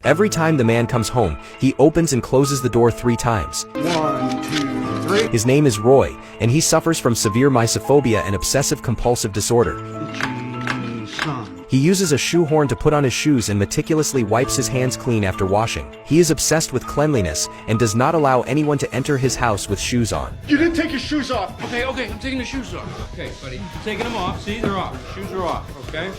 Every time the man comes home, he opens and closes the door 3 times. 1, 2, 3. His name is Roy, and he suffers from severe mysophobia and obsessive-compulsive disorder. Itchy son. He uses a shoehorn to put on his shoes and meticulously wipes his hands clean after washing. He is obsessed with cleanliness and does not allow anyone to enter his house with shoes on. You didn't take your shoes off. Okay, I'm taking the shoes off. Okay, buddy. I'm taking them off. See, they're off. Shoes are off, okay?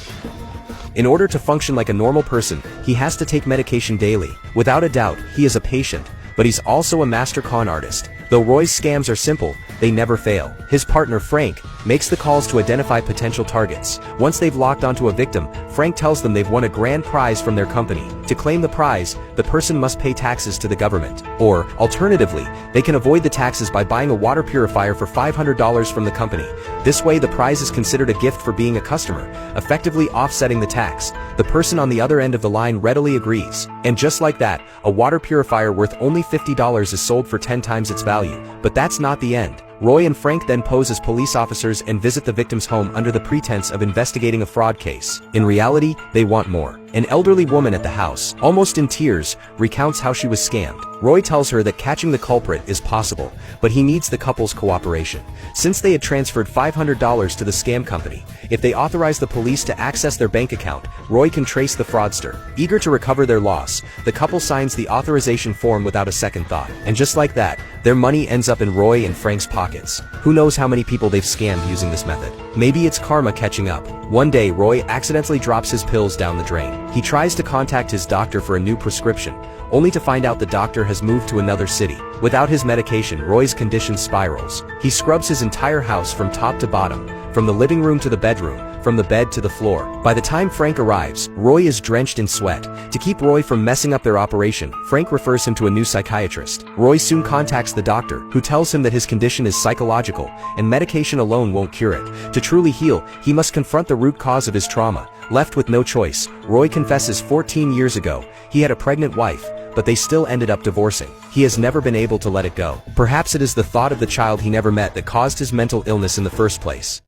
In order to function like a normal person, he has to take medication daily. Without a doubt, he is a patient, but he's also a master con artist. Though Roy's scams are simple, they never fail. His partner, Frank, makes the calls to identify potential targets. Once they've locked onto a victim, Frank tells them they've won a grand prize from their company. To claim the prize, the person must pay taxes to the government. Or, alternatively, they can avoid the taxes by buying a water purifier for $500 from the company. This way, the prize is considered a gift for being a customer, effectively offsetting the tax. The person on the other end of the line readily agrees. And just like that, a water purifier worth only $50 is sold for 10 times its value. But that's not the end. Roy and Frank then pose as police officers and visit the victim's home under the pretense of investigating a fraud case. In reality, they want more. An elderly woman at the house, almost in tears, recounts how she was scammed. Roy tells her that catching the culprit is possible, but he needs the couple's cooperation. Since they had transferred $500 to the scam company, if they authorize the police to access their bank account, Roy can trace the fraudster. Eager to recover their loss, the couple signs the authorization form without a second thought. And just like that, their money ends up in Roy and Frank's pockets. Who knows how many people they've scammed using this method? Maybe it's karma catching up. One day, Roy accidentally drops his pills down the drain. He tries to contact his doctor for a new prescription, only to find out the doctor has moved to another city. Without his medication, Roy's condition spirals. He scrubs his entire house from top to bottom, from the living room to the bedroom, from the bed to the floor. By the time Frank arrives, Roy is drenched in sweat. To keep Roy from messing up their operation, Frank refers him to a new psychiatrist. Roy soon contacts the doctor, who tells him that his condition is psychological, and medication alone won't cure it. To truly heal, he must confront the root cause of his trauma. Left with no choice, Roy confesses 14 years ago, he had a pregnant wife, but they still ended up divorcing. He has never been able to let it go. Perhaps it is the thought of the child he never met that caused his mental illness in the first place.